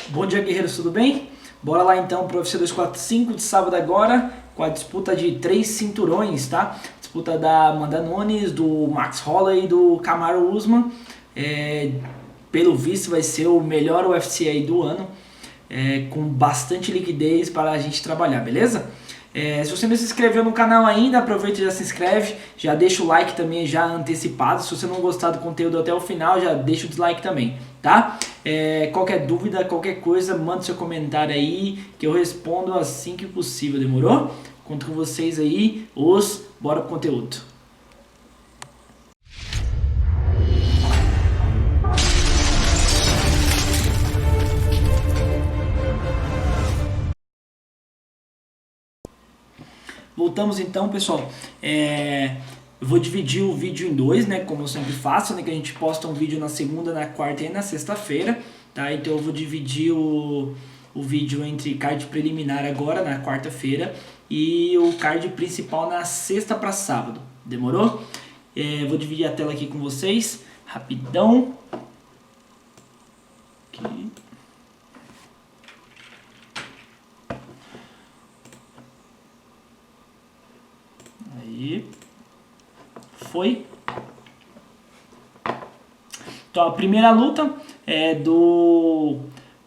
Bom dia, guerreiros, tudo bem? Bora lá então pro UFC 245 de sábado agora, com a disputa de 3 cinturões, tá? Disputa da Amanda Nunes, do Max Holloway e do Kamaru Usman. Pelo visto vai ser o melhor UFC aí do ano, com bastante liquidez para a gente trabalhar, beleza? Se você não se inscreveu no canal ainda, aproveita e já se inscreve, já deixa o like também já antecipado. Se você não gostar do conteúdo até o final, já deixa o dislike também, tá? Qualquer dúvida, qualquer coisa, manda seu comentário aí que eu respondo assim que possível, demorou? Conto com vocês aí, bora pro conteúdo. Voltamos então, pessoal. Eu vou dividir o vídeo em dois, né? Como eu sempre faço, né? Que a gente posta um vídeo na segunda, na quarta e na sexta-feira, tá? Então eu vou dividir o vídeo entre card preliminar agora, na quarta-feira, e o card principal na sexta para sábado. Demorou? Vou dividir a tela aqui com vocês, rapidão. Aqui. Aí. Foi. Então a primeira luta é do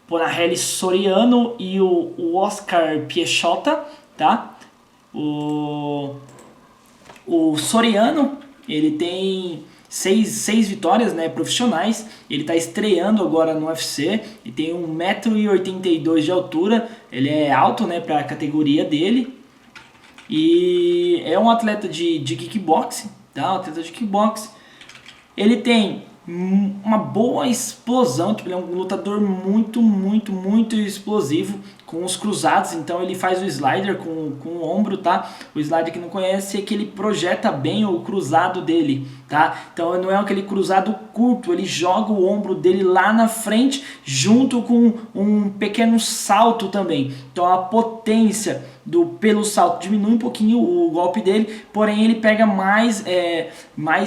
Bonahelli Soriano e o Oscar Piechota, tá? O Soriano, ele tem seis vitórias, né, profissionais. Ele está estreando agora no UFC. Ele tem 1,82 m de altura. Ele é alto, né, para a categoria dele. E é um atleta de kickboxing, tá? Um atleta de kickboxing. Ele tem uma boa explosão, tipo, ele é um lutador muito explosivo com os cruzados. Então ele faz o slider com o ombro, tá? O slider, que não conhece, é que ele projeta bem o cruzado dele, tá? Então não é aquele cruzado curto, ele joga o ombro dele lá na frente junto com um pequeno salto também. Então a potência pelo salto diminui um pouquinho o golpe dele, porém ele pega mais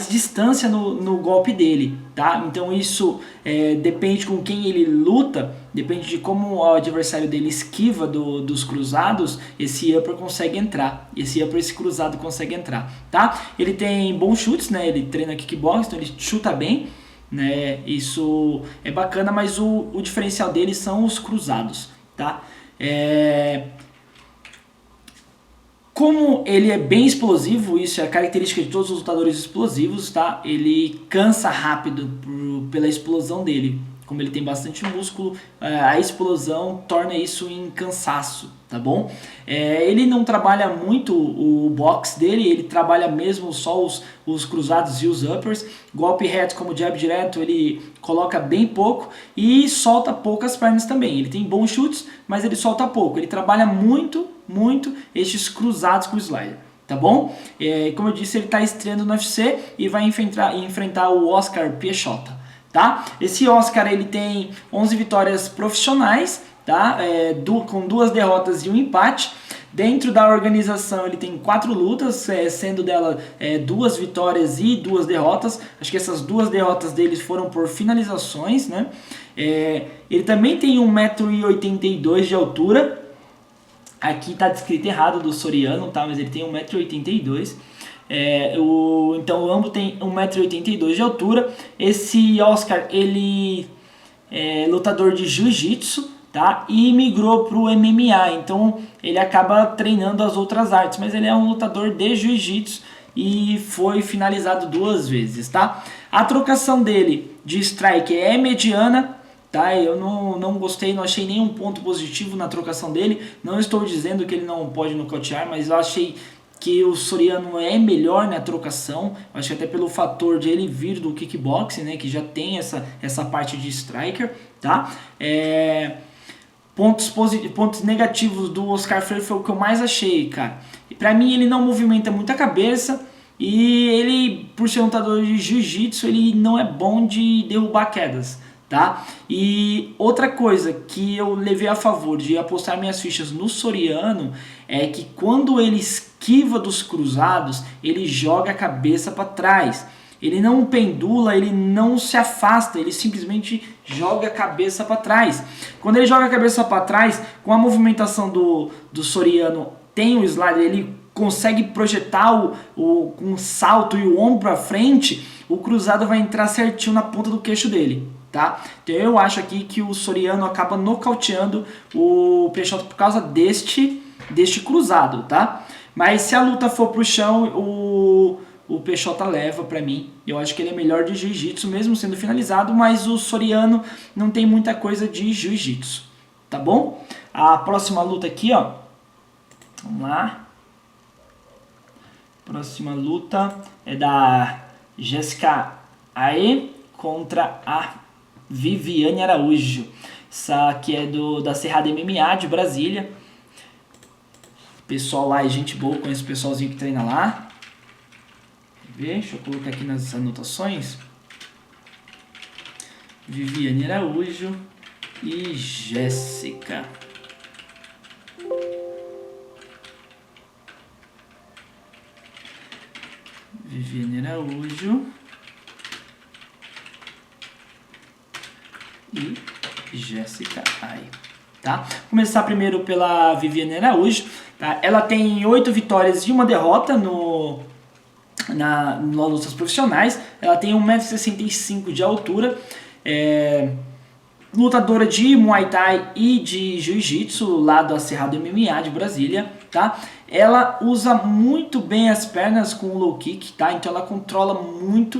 distância no golpe dele, tá? Então isso depende com quem ele luta, depende de como o adversário dele esquiva dos cruzados, esse upper consegue entrar, esse cruzado consegue entrar, tá? Ele tem bons chutes, né? Ele treina kickbox, então ele chuta bem, né? Isso é bacana, mas o diferencial dele são os cruzados, tá? Como ele é bem explosivo, isso é a característica de todos os lutadores explosivos, tá? Ele cansa rápido pela explosão dele. Como ele tem bastante músculo, a explosão torna isso em cansaço, tá bom? Ele não trabalha muito o box dele, ele trabalha mesmo só os cruzados e os uppers. Golpe reto como jab direto ele coloca bem pouco e solta poucas pernas também. Ele tem bons chutes, mas ele solta pouco. Ele trabalha muito estes cruzados com o slider, tá bom? Como eu disse, ele está estreando no UFC e vai enfrentar o Oscar Piechota, tá? Esse Oscar, ele tem 11 vitórias profissionais, tá? Com 2 derrotas e 1 empate. Dentro da organização ele tem 4 lutas, sendo dela 2 vitórias e 2 derrotas. Acho que essas 2 derrotas deles foram por finalizações, né? Ele também tem 1,82 m de altura. Aqui está descrito errado do Soriano, tá? Mas ele tem 1,82 m. Então ambos têm 1,82 m de altura. Esse Oscar, ele é lutador de jiu-jitsu, tá? E migrou para o MMA, então ele acaba treinando as outras artes, mas ele é um lutador de jiu-jitsu e foi finalizado 2 vezes, tá? A trocação dele de strike é mediana, tá? Eu não gostei, não achei nenhum ponto positivo na trocação dele. Não estou dizendo que ele não pode nocautear, mas eu achei que o Soriano é melhor na trocação. Acho que até pelo fator de ele vir do kickboxing, né, que já tem essa parte de striker, tá? Pontos negativos do Oscar Freire foi o que eu mais achei, cara. Pra mim ele não movimenta muito a cabeça e ele, por ser um lutador de jiu-jitsu, ele não é bom de derrubar quedas, tá? E outra coisa que eu levei a favor de apostar minhas fichas no Soriano é que quando ele esquiva dos cruzados, ele joga a cabeça para trás. Ele não pendula, ele não se afasta, ele simplesmente joga a cabeça para trás. Quando ele joga a cabeça para trás, com a movimentação do Soriano, tem o slider, ele consegue projetar com um salto e o ombro para frente, o cruzado vai entrar certinho na ponta do queixo dele, tá? Então eu acho aqui que o Soriano acaba nocauteando o Peixoto por causa deste cruzado, tá? Mas se a luta for pro chão, o Peixoto leva pra mim. Eu acho que ele é melhor de jiu-jitsu, mesmo sendo finalizado, mas o Soriano não tem muita coisa de jiu-jitsu, tá bom? A próxima luta aqui, ó. Vamos lá. Próxima luta é da Jéssica Ae contra a Viviane Araújo. Essa aqui é da Cerrado MMA de Brasília. O pessoal lá é gente boa, conheço o pessoalzinho que treina lá. Deixa eu colocar aqui nas anotações. Viviane Araújo e Jéssica. Viviane Araújo e Jéssica Ae. Tá? Vou começar primeiro pela Viviane Araújo. Tá? Ela tem 8 vitórias e 1 derrota nas lutas profissionais. Ela tem 1,65 m de altura, lutadora de Muay Thai e de Jiu-Jitsu lá da Cerrado MMA de Brasília, tá? Ela usa muito bem as pernas com o low kick, tá? Então ela controla muito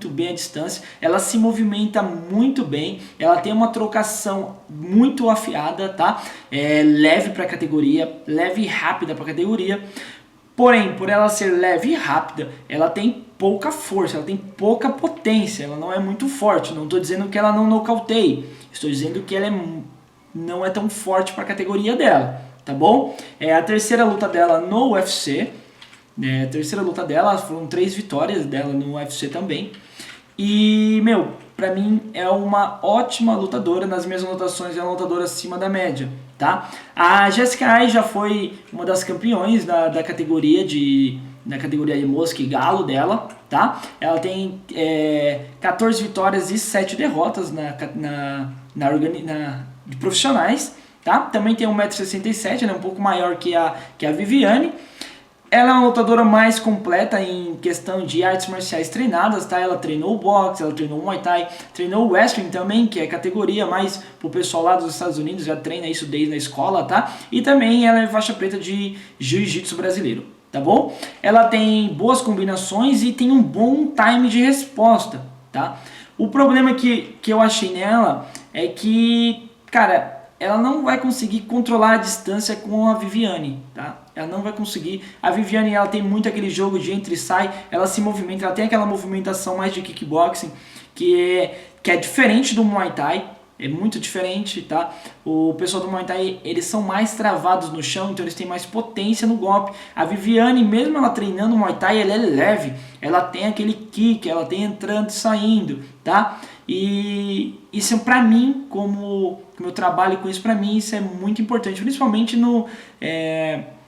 bem a distância. Ela se movimenta muito bem. Ela tem uma trocação muito afiada, tá? Leve para a categoria, leve e rápida para a categoria. Porém, por ela ser leve e rápida, ela tem pouca força, ela tem pouca potência, ela não é muito forte. Não estou dizendo que ela não nocauteie, estou dizendo que ela não é tão forte para a categoria dela, tá bom? É a terceira luta dela no UFC, a terceira luta dela, foram 3 vitórias dela no UFC também. E, pra mim é uma ótima lutadora, nas minhas anotações é uma lutadora acima da média, tá? A Jéssica Ae já foi uma das campeões da categoria de mosca e galo dela, tá? Ela tem 14 vitórias e 7 derrotas de profissionais, tá? Também tem 1,67 m, ela é um pouco maior que a Viviane. Ela é uma lutadora mais completa em questão de artes marciais treinadas, tá? Ela treinou boxe, ela treinou Muay Thai, treinou wrestling também, que é categoria mais pro pessoal lá dos Estados Unidos, já treina isso desde a escola, tá? E também ela é faixa preta de jiu-jitsu brasileiro, tá bom? Ela tem boas combinações e tem um bom time de resposta, tá? O problema que eu achei nela é que, cara, ela não vai conseguir controlar a distância com a Viviane, tá? Ela não vai conseguir. A Viviane, ela tem muito aquele jogo de entra e sai, ela se movimenta, ela tem aquela movimentação mais de kickboxing, que é diferente do Muay Thai, é muito diferente, tá? O pessoal do Muay Thai, eles são mais travados no chão, então eles têm mais potência no golpe. A Viviane, mesmo ela treinando Muay Thai, ela é leve, ela tem aquele kick, ela tem entrando e saindo, tá? E isso pra mim, como eu trabalho com isso, pra mim isso é muito importante, principalmente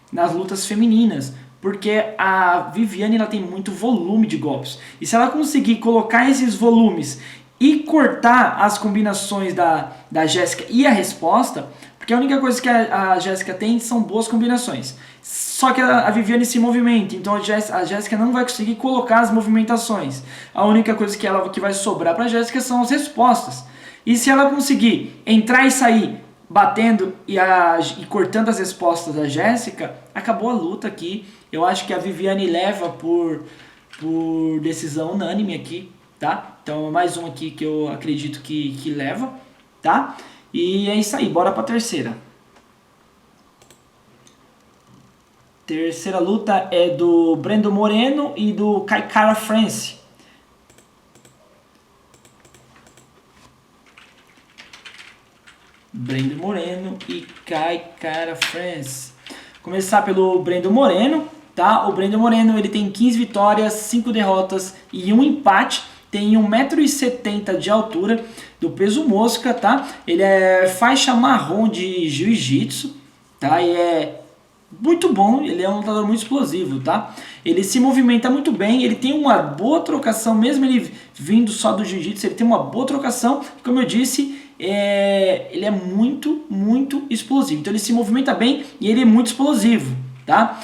nas lutas femininas, porque a Viviane, ela tem muito volume de golpes, e se ela conseguir colocar esses volumes e cortar as combinações da Jéssica e a resposta, porque a única coisa que a Jéssica tem são boas combinações, só que a Viviane se movimenta, então a Jéssica não vai conseguir colocar as movimentações. A única coisa que vai sobrar para a Jéssica são as respostas. E se ela conseguir entrar e sair batendo e cortando as respostas da Jéssica, acabou a luta aqui. Eu acho que a Viviane leva por decisão unânime aqui, tá? Então mais um aqui que eu acredito que leva, tá? E é isso aí, bora para a terceira. Terceira luta é do Brendo Moreno e do Kai Kara-France. Brendo Moreno e Kai Kara-France. Começar pelo Brendo Moreno, tá? O Brendo Moreno, ele tem 15 vitórias, 5 derrotas e 1 empate. Tem 1,70 m de altura, do peso mosca, tá? Ele é faixa marrom de jiu-jitsu, tá? E é muito bom, ele é um lutador muito explosivo, tá? Ele se movimenta muito bem, ele tem uma boa trocação, mesmo ele vindo só do jiu-jitsu, ele tem uma boa trocação, como eu disse, ele é muito explosivo. Então ele se movimenta bem e ele é muito explosivo, tá?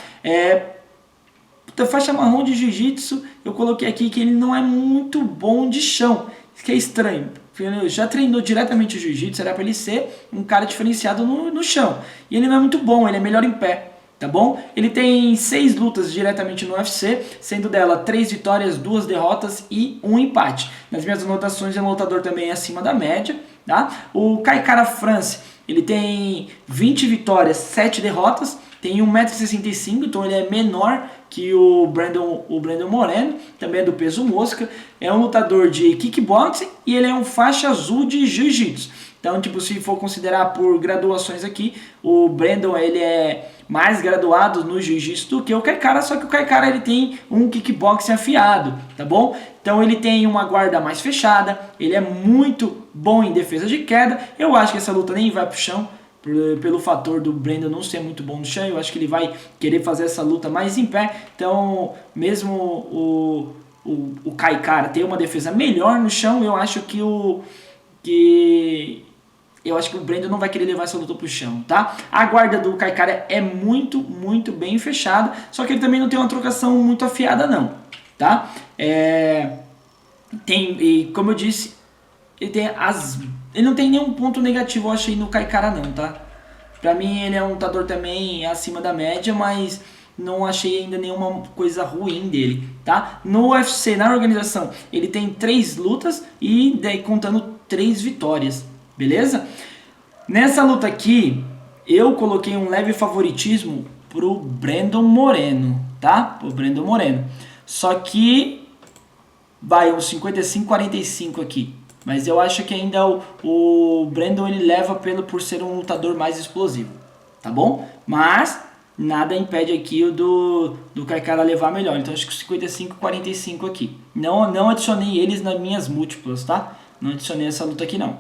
Faixa marrom de jiu-jitsu, eu coloquei aqui que ele não é muito bom de chão, isso que é estranho. Ele já treinou diretamente o jiu-jitsu, era para ele ser um cara diferenciado no chão. E ele não é muito bom, ele é melhor em pé, tá bom? Ele tem 6 lutas diretamente no UFC, sendo dela 3 vitórias, 2 derrotas e 1 empate. Nas minhas anotações, ele é um lutador também acima da média, tá? O Kai Kara-France, ele tem 20 vitórias, 7 derrotas, tem 1,65 m, então ele é menor que o Brandon Moreno, também é do peso mosca, é um lutador de kickboxing e ele é um faixa azul de jiu-jitsu. Então, tipo, se for considerar por graduações aqui, o Brandon ele é mais graduado no jiu-jitsu do que o Kai Kara, só que o Kai Kara ele tem um kickboxing afiado, tá bom? Então ele tem uma guarda mais fechada, ele é muito bom em defesa de queda. Eu acho que essa luta nem vai pro chão, pelo fator do Brandon não ser muito bom no chão. Eu acho que ele vai querer fazer essa luta mais em pé. Então, mesmo o Kai Kara ter uma defesa melhor no chão, eu acho que o Brandon não vai querer levar essa luta pro chão, tá? A guarda do Kai Kara é muito bem fechada, só que ele também não tem uma trocação muito afiada não, tá? Como eu disse, ele não tem nenhum ponto negativo, eu achei, no Kai Kara não, tá? Pra mim ele é um lutador também acima da média, mas não achei ainda nenhuma coisa ruim dele, tá? No UFC, na organização, ele tem 3 lutas e daí contando 3 vitórias, beleza? Nessa luta aqui, eu coloquei um leve favoritismo pro Brandon Moreno, tá? Pro Brandon Moreno. Só que vai uns 55-45 aqui. Mas eu acho que ainda o Brandon ele leva por ser um lutador mais explosivo, tá bom? Mas nada impede aqui o do Kai Kara levar melhor. Então acho que 55-45 aqui. Não adicionei eles nas minhas múltiplas, tá? Não adicionei essa luta aqui não.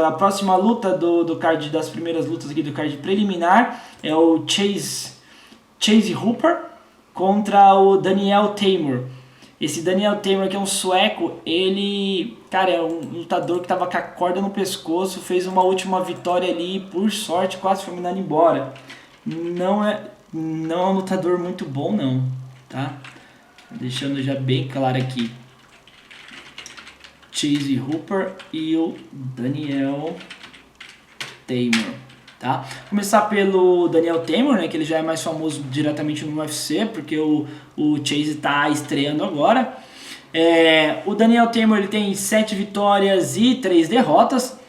A próxima luta do card, das primeiras lutas aqui do card preliminar, é o Chase Hooper contra o Daniel Teymur. Esse Daniel Teymur, que é um sueco, ele, cara, é um lutador que tava com a corda no pescoço, fez uma última vitória ali, por sorte, quase foi mandado embora. Não é um lutador muito bom não, tá? Deixando já bem claro aqui. Chase Hooper e o Daniel Teymur, tá? Começar pelo Daniel Teymur, né, que ele já é mais famoso diretamente no UFC, porque o Chase tá estreando agora. O Daniel Teymur ele tem 7 vitórias e 3 derrotas.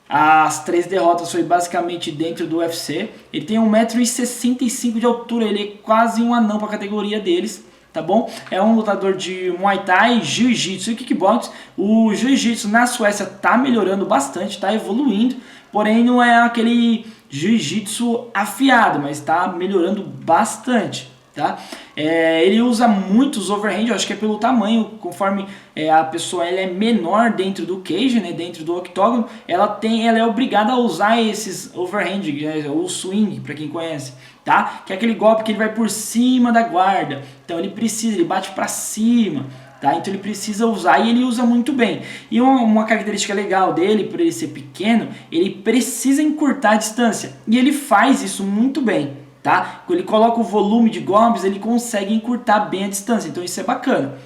As 3 derrotas foi basicamente dentro do UFC. Ele tem 1,65 m de altura, ele é quase um anão para a categoria deles, tá bom? É um lutador de Muay Thai, Jiu-Jitsu e Kickbox. O Jiu-Jitsu na Suécia tá melhorando bastante, tá evoluindo, porém não é aquele Jiu-Jitsu afiado, mas tá melhorando bastante, tá? Ele usa muitos overhand, eu acho que é pelo tamanho, conforme a pessoa ela é menor dentro do cage, né, dentro do octógono, ela é obrigada a usar esses overhand, né, ou swing, para quem conhece, tá? Que é aquele golpe que ele vai por cima da guarda, então ele bate para cima, tá? Então ele precisa usar e ele usa muito bem. E uma característica legal dele, por ele ser pequeno, ele precisa encurtar a distância e ele faz isso muito bem, tá? Quando ele coloca o volume de golpes, ele consegue encurtar bem a distância, então isso é bacana.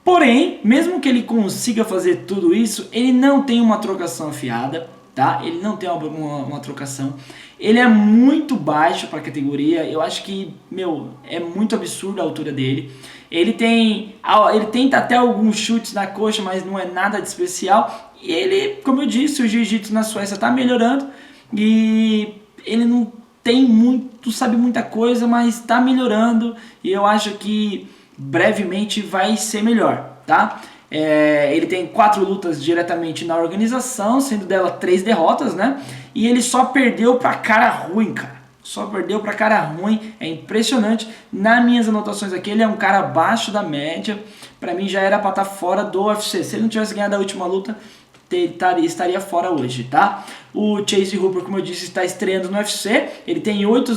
Porém, mesmo que ele consiga fazer tudo isso, ele não tem uma trocação afiada, tá? Ele não tem uma trocação. Ele é muito baixo para a categoria. Eu acho que, é muito absurdo a altura dele. Ele tenta até alguns chutes na coxa, mas não é nada de especial. E ele, como eu disse, o jiu-jitsu na Suécia está melhorando e ele não sabe muita coisa, mas está melhorando e eu acho que brevemente vai ser melhor, tá? Ele tem 4 lutas diretamente na organização, sendo dela 3 derrotas, né? E ele só perdeu pra cara ruim, cara. Só perdeu pra cara ruim, é impressionante. Nas minhas anotações aqui, ele é um cara abaixo da média. Pra mim já era pra estar fora do UFC. Se ele não tivesse ganhado a última luta, estaria fora hoje, tá? O Chase Hooper, como eu disse, está estreando no UFC. Ele tem 8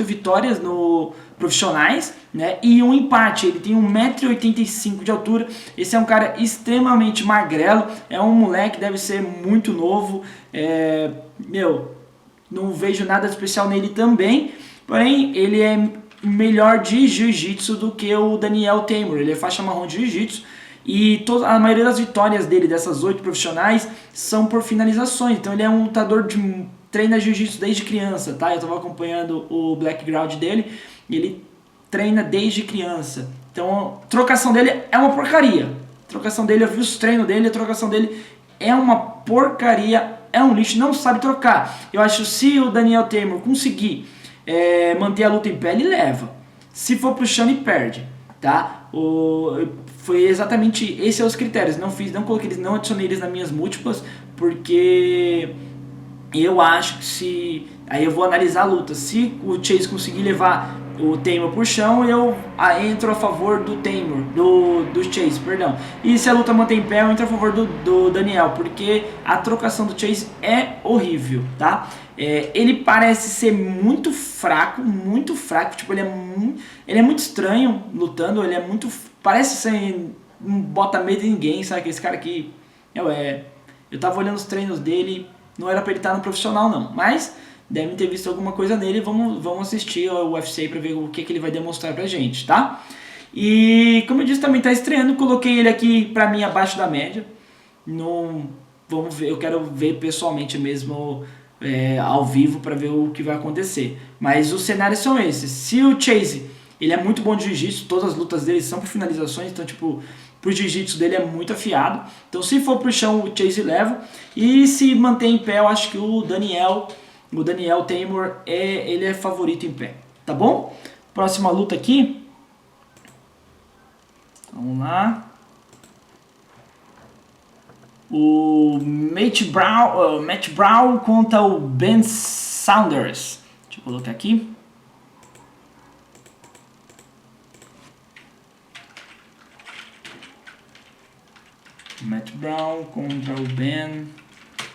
vitórias no profissionais, né? E um empate. Ele tem 1,85 m de altura. Esse é um cara extremamente magrelo. É um moleque, deve ser muito novo. Não vejo nada de especial nele também. Porém, ele é melhor de jiu-jitsu do que o Daniel Teymur. Ele é faixa marrom de jiu-jitsu. E a maioria das vitórias dele, dessas 8 profissionais, são por finalizações. Então ele é um lutador de treina jiu-jitsu desde criança, tá? Eu estava acompanhando o background dele e ele treina desde criança. Então a trocação dele é uma porcaria. A trocação dele, eu vi os treinos dele, a trocação dele é uma porcaria, é um lixo, não sabe trocar. Eu acho que se o Daniel Teymur conseguir manter a luta em pé, ele leva. Se for pro chão, ele perde, tá? Foi exatamente esses são os critérios. Não coloquei eles, não adicionei eles nas minhas múltiplas, porque eu acho que aí eu vou analisar a luta. Se o Chase conseguir levar o Teymur por chão, eu entro a favor do Teymur, do Chase, perdão. E se a luta mantém em pé, eu entro a favor do Daniel, porque a trocação do Chase é horrível, tá? Ele parece ser muito fraco, tipo, ele é muito estranho lutando, parece ser, não bota medo em ninguém, sabe? Esse cara aqui, eu tava olhando os treinos dele, não era pra ele estar no profissional não, mas devem ter visto alguma coisa nele, vamos assistir ao UFC pra ver o que ele vai demonstrar pra gente, tá? E como eu disse, também tá estreando, coloquei ele aqui pra mim abaixo da média, vamos ver, eu quero ver pessoalmente mesmo, ao vivo, para ver o que vai acontecer. Mas os cenários são esses. Se o Chase, ele é muito bom de jiu-jitsu, todas as lutas dele são por finalizações, então tipo, pro jiu-jitsu dele é muito afiado. Então se for pro chão, o Chase leva. E se mantém em pé, eu acho que o Daniel Teymur, ele é favorito em pé. Tá bom? Próxima luta aqui. Vamos lá. O Matt Brown contra o Ben Saunders. Deixa eu colocar aqui. Matt Brown contra o Ben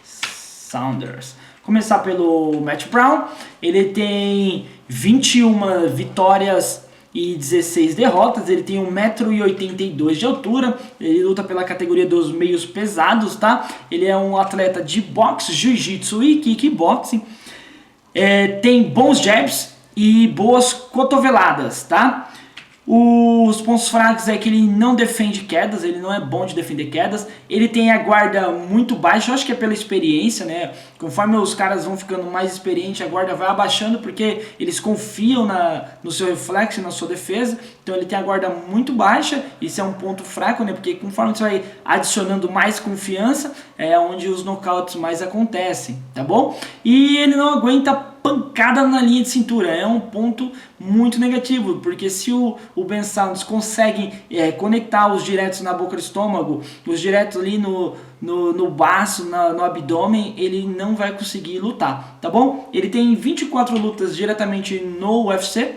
Saunders. Começar pelo Matt Brown. Ele tem 21 vitórias e 16 derrotas, ele tem 1,82 m de altura, ele luta pela categoria dos meios pesados, tá? Ele é um atleta de boxe, jiu-jitsu e kickboxing, tem bons jabs e boas cotoveladas, tá? Os pontos fracos é que ele não defende quedas, ele não é bom de defender quedas, ele tem a guarda muito baixa, eu acho que é pela experiência, né? Conforme os caras vão ficando mais experientes, a guarda vai abaixando porque eles confiam no seu reflexo e na sua defesa, então ele tem a guarda muito baixa, isso é um ponto fraco, né? Porque conforme você vai adicionando mais confiança, é onde os knockouts mais acontecem, tá bom? E ele não aguenta pancada na linha de cintura, é um ponto muito negativo, porque se o Ben Saunders consegue conectar os diretos na boca do estômago, os diretos ali no baço, no abdômen, ele não vai conseguir lutar, tá bom? Ele tem 24 lutas diretamente no UFC,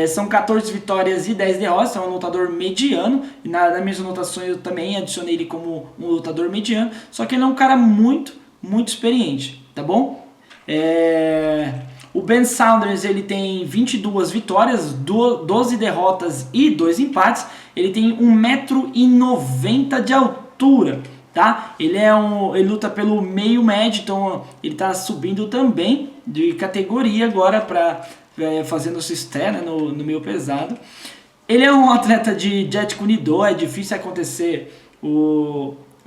são 14 vitórias e 10 derrotas, é um lutador mediano, e nas minhas anotações eu também adicionei ele como um lutador mediano, só que ele é um cara muito experiente, tá bom? O Ben Saunders, ele tem 22 vitórias, 12 derrotas e 2 empates. Ele tem 1,90 m de altura, tá? Ele luta pelo meio médio, então ele está subindo também de categoria agora fazendo sua estreia, né, no meio pesado. Ele é um atleta de Jeet Kune Do, é difícil acontecer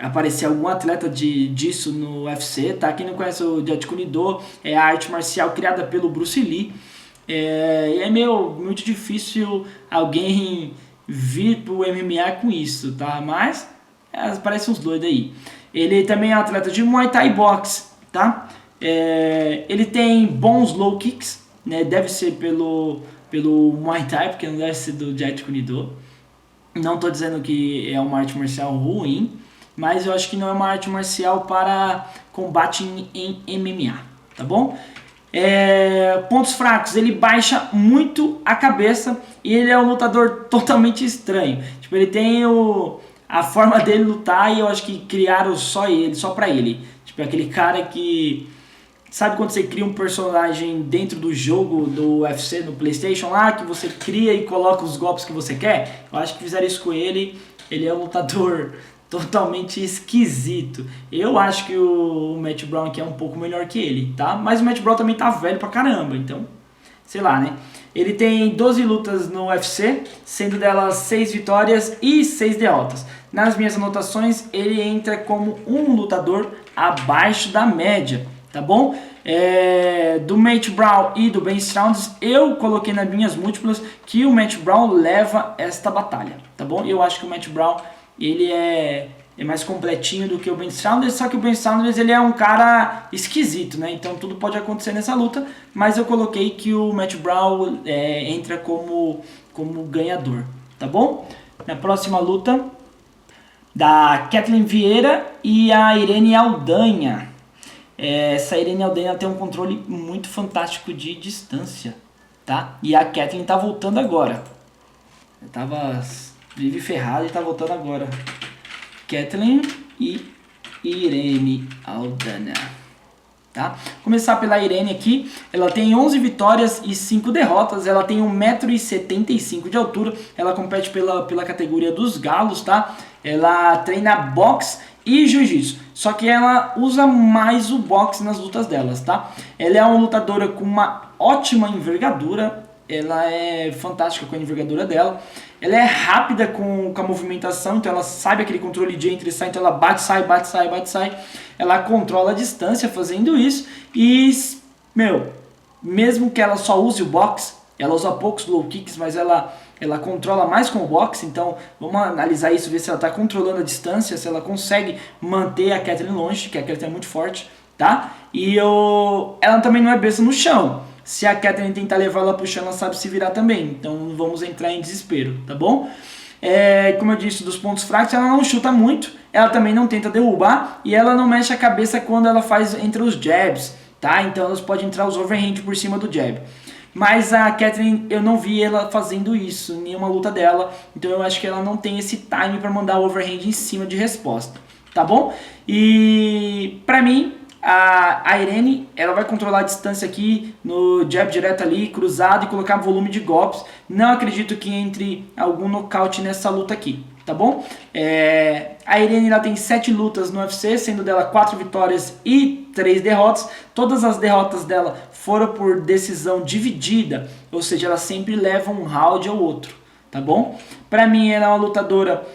aparecer algum atleta disso no UFC, tá? Quem não conhece o Jeet Kune Do, é a arte marcial criada pelo Bruce Lee. E é muito difícil alguém vir pro MMA com isso, tá? Mas aparecem uns doidos aí. Ele também é um atleta de Muay Thai Boxe, tá? Ele tem bons low kicks, né? Deve ser pelo Muay Thai, porque não deve ser do Jeet Kune Do. Não tô dizendo que é uma arte marcial ruim, mas eu acho que não é uma arte marcial para combate em MMA, tá bom? Pontos fracos, ele baixa muito a cabeça e ele é um lutador totalmente estranho. Tipo, ele tem a forma dele lutar, e eu acho que criaram só pra ele. Tipo, aquele cara que... Sabe quando você cria um personagem dentro do jogo do UFC no PlayStation lá, que você cria e coloca os golpes que você quer? Eu acho que fizeram isso com ele. Ele é um lutador totalmente esquisito. Eu acho que o Matt Brown aqui é um pouco melhor que ele, tá? Mas o Matt Brown também tá velho pra caramba, então... Sei lá, né? Ele tem 12 lutas no UFC, sendo delas 6 vitórias e 6 derrotas. Nas minhas anotações, ele entra como um lutador abaixo da média, tá bom? Do Matt Brown e do Ben Saunders, eu coloquei nas minhas múltiplas que o Matt Brown leva esta batalha, tá bom? Eu acho que o Matt Brown, ele é mais completinho do que o Ben Saunders, só que o Ben Saunders, ele é um cara esquisito, né? Então tudo pode acontecer nessa luta, mas eu coloquei que o Matt Brown entra como ganhador, tá bom? Na próxima luta, da Ketlen Vieira e a Irene Aldanha. Essa Irene Aldanha tem um controle muito fantástico de distância, tá? E a Ketlen tá voltando agora. Vive ferrada e tá voltando agora. Ketlen e Irene Aldanha, tá? Começar pela Irene aqui, ela tem 11 vitórias e 5 derrotas, ela tem 1,75 m de altura, ela compete pela categoria dos galos, tá? Ela treina boxe e jiu-jitsu, só que ela usa mais o boxe nas lutas delas, tá? Ela é uma lutadora com uma ótima envergadura, ela é fantástica com a envergadura dela. Ela é rápida com a movimentação, então ela sabe aquele controle de entra e sai, então ela bate, sai, bate, sai, bate, sai. Ela controla a distância fazendo isso e, mesmo que ela só use o boxe, ela usa poucos low kicks, mas ela controla mais com o boxe, então vamos analisar isso, ver se ela está controlando a distância, se ela consegue manter a Ketlen longe, que a Ketlen é muito forte, tá? E ela também não é besta no chão. Se a Ketlen tentar levar ela pro chão, ela sabe se virar também. Então não vamos entrar em desespero, tá bom? Como eu disse, dos pontos fracos, ela não chuta muito. Ela também não tenta derrubar. E ela não mexe a cabeça quando ela entra os jabs, tá? Então elas podem entrar os overhand por cima do jab. Mas a Ketlen, eu não vi ela fazendo isso em nenhuma luta dela. Então eu acho que ela não tem esse time para mandar o overhand em cima de resposta, tá bom? E pra mim... A Irene, ela vai controlar a distância aqui no jab direto ali, cruzado, e colocar volume de golpes. Não acredito que entre algum nocaute nessa luta aqui, tá bom? A Irene, ela tem 7 lutas no UFC, sendo dela 4 vitórias e 3 derrotas. Todas as derrotas dela foram por decisão dividida, ou seja, ela sempre leva um round ao outro, tá bom? Pra mim, ela é uma lutadora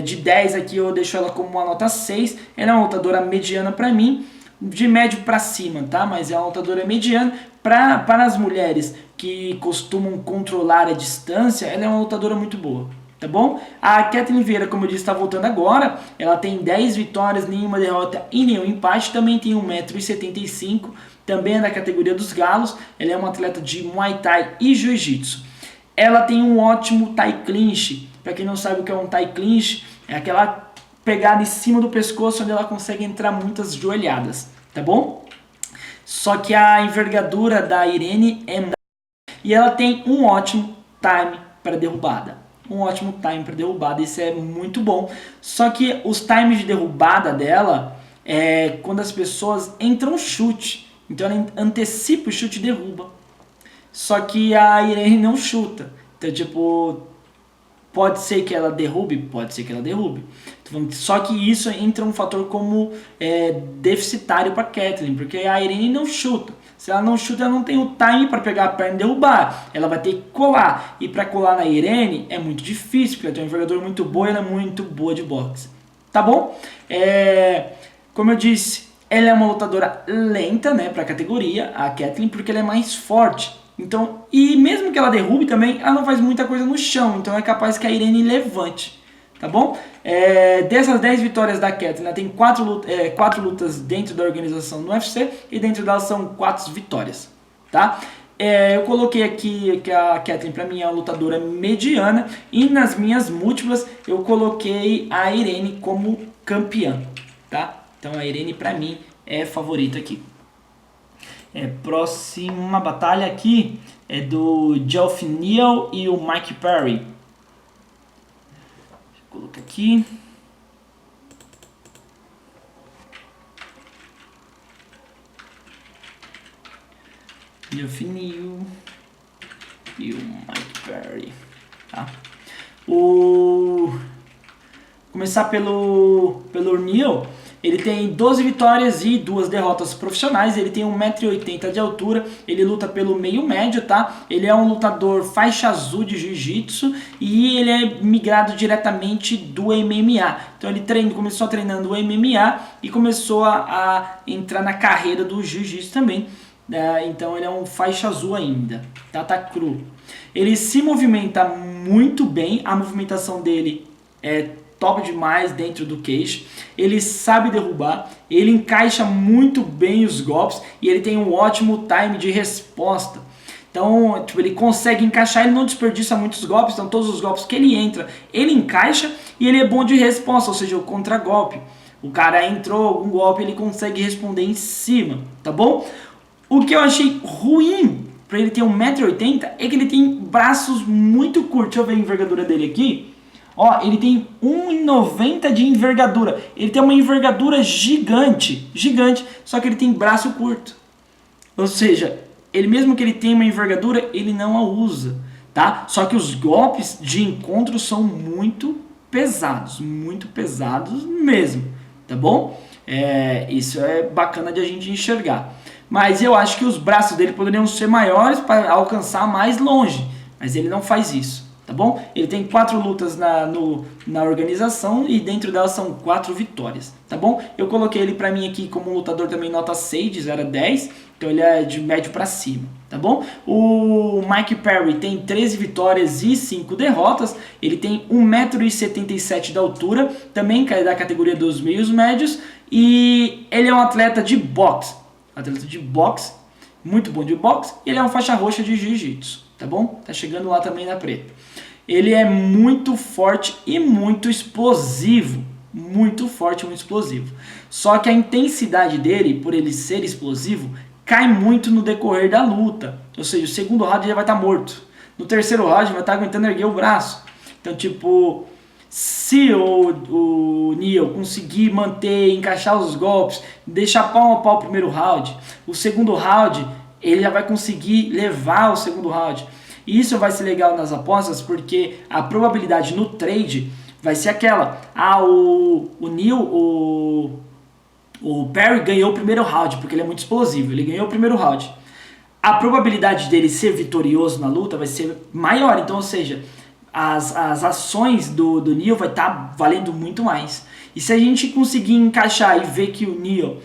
de 10 aqui, eu deixo ela como uma nota 6. Ela é uma lutadora mediana pra mim, de médio para cima, tá? Mas é uma lutadora mediana. Para as mulheres que costumam controlar a distância, ela é uma lutadora muito boa, tá bom? A Ketlen Vieira, como eu disse, está voltando agora. Ela tem 10 vitórias, nenhuma derrota e nenhum empate. Também tem 1,75 m, também é da categoria dos galos. Ela é uma atleta de Muay Thai e Jiu-Jitsu. Ela tem um ótimo Thai Clinch. Para quem não sabe o que é um Thai Clinch, é aquela pegada em cima do pescoço, onde ela consegue entrar muitas joelhadas, tá bom? Só que a envergadura da Irene e ela tem um ótimo time para derrubada. Isso é muito bom. Só que os times de derrubada dela quando as pessoas entram chute. Então ela antecipa o chute e derruba. Só que a Irene não chuta. Então, tipo, pode ser que ela derrube, pode ser que ela derrube. Só que isso entra um fator como deficitário para Ketlen, porque a Irene não chuta. Se ela não chuta, ela não tem o time para pegar a perna e derrubar. Ela vai ter que colar. E para colar na Irene é muito difícil, porque ela tem uma envergadura muito boa e ela é muito boa de boxe. Tá bom? Como eu disse, ela é uma lutadora lenta, né, para a categoria, a Ketlen, porque ela é mais forte. Então, e mesmo que ela derrube também, ela não faz muita coisa no chão. Então é capaz que a Irene levante. Tá bom? Dessas 10 vitórias da Ketlen, ela tem 4 lutas dentro da organização no UFC. E dentro delas são 4 vitórias. Tá? Eu coloquei aqui que a Ketlen pra mim é uma lutadora mediana. E nas minhas múltiplas eu coloquei a Irene como campeã. Tá? Então a Irene pra mim é favorita aqui. Próxima batalha aqui é do Geoff Neal e o Mike Perry. Coloca aqui. Geoff Neal e o Mike Perry, tá? Começar pelo Neal. Ele tem 12 vitórias e 2 derrotas profissionais, ele tem 1,80 m de altura, ele luta pelo meio médio, tá? Ele é um lutador faixa azul de jiu-jitsu e ele é migrado diretamente do MMA. Então ele começou treinando o MMA e começou a entrar na carreira do jiu-jitsu também. Então ele é um faixa azul ainda, tá cru. Ele se movimenta muito bem, a movimentação dele é top demais dentro do cage, ele sabe derrubar, ele encaixa muito bem os golpes e ele tem um ótimo time de resposta. Então, tipo, ele consegue encaixar, ele não desperdiça muitos golpes, então todos os golpes que ele entra, ele encaixa e ele é bom de resposta, ou seja, o contra-golpe. O cara entrou algum golpe, ele consegue responder em cima, tá bom? O que eu achei ruim para ele ter 1,80 m é que ele tem braços muito curtos. Deixa eu ver a envergadura dele aqui. Ó, ele tem 1,90 m de envergadura. Ele tem uma envergadura gigante, só que ele tem braço curto. Ou seja, ele mesmo que ele tenha uma envergadura, ele não a usa, tá? Só que os golpes de encontro são muito pesados mesmo, tá bom? Isso é bacana de a gente enxergar. Mas eu acho que os braços dele poderiam ser maiores para alcançar mais longe, mas ele não faz isso. Tá bom? Ele tem 4 lutas na organização e dentro delas são 4 vitórias, tá bom? Eu coloquei ele pra mim aqui como um lutador também nota 6, de 0 a 10, então ele é de médio pra cima, tá bom? O Mike Perry tem 13 vitórias e 5 derrotas, ele tem 1,77 m de altura, também cai da categoria dos meios médios, e ele é um atleta de boxe, muito bom de boxe, e ele é um faixa roxa de jiu-jitsu, tá bom? Tá chegando lá também na preta. Ele é muito forte e muito explosivo. Muito forte e muito explosivo. Só que a intensidade dele, por ele ser explosivo, cai muito no decorrer da luta. Ou seja, o segundo round ele vai estar morto. No terceiro round vai estar aguentando erguer o braço. Então, tipo, se o Neal conseguir manter, encaixar os golpes, deixar pau a pau o primeiro round, o segundo round ele já vai conseguir levar o segundo round. E isso vai ser legal nas apostas, porque a probabilidade no trade vai ser aquela. O Perry ganhou o primeiro round, porque ele é muito explosivo, ele ganhou o primeiro round. A probabilidade dele ser vitorioso na luta vai ser maior, então, ou seja, as ações do Neal vai estar valendo muito mais. E se a gente conseguir encaixar e ver que o Neal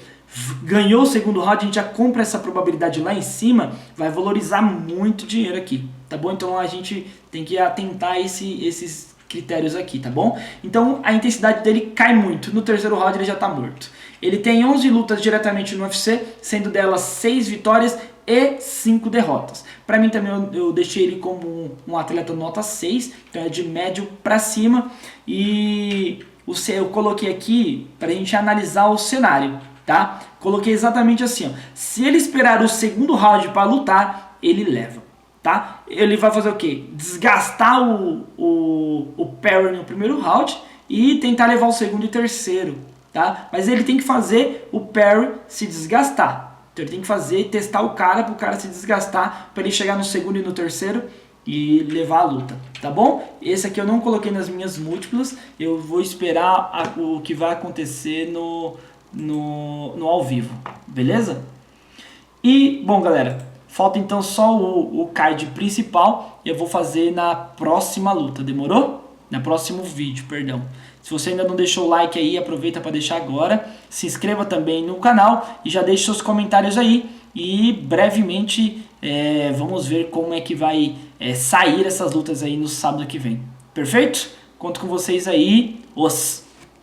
ganhou o segundo round, a gente já compra essa probabilidade lá em cima, vai valorizar muito dinheiro aqui, tá bom? Então a gente tem que atentar a esses critérios aqui, tá bom? Então a intensidade dele cai muito, no terceiro round ele já tá morto. Ele tem 11 lutas diretamente no UFC, sendo delas 6 vitórias e 5 derrotas. Pra mim também eu deixei ele como um atleta nota 6, então é de médio pra cima, e eu coloquei aqui pra gente analisar o cenário. Tá? Coloquei exatamente assim, ó. Se ele esperar o segundo round para lutar, ele leva, tá? Ele vai fazer o quê? Desgastar o Perry no primeiro round e tentar levar o segundo e terceiro, tá? Mas ele tem que fazer o Perry se desgastar. Então ele tem que testar o cara para o cara se desgastar, para ele chegar no segundo e no terceiro e levar a luta, tá bom? Esse aqui eu não coloquei nas minhas múltiplas, eu vou esperar o que vai acontecer no ao vivo, beleza? E, bom galera, falta então só o card principal, eu vou fazer na próxima luta, demorou? No próximo vídeo, perdão. Se você ainda não deixou o like aí, aproveita para deixar agora, se inscreva também no canal e já deixe seus comentários aí, e brevemente vamos ver como é que vai sair essas lutas aí no sábado que vem, perfeito? Conto com vocês aí,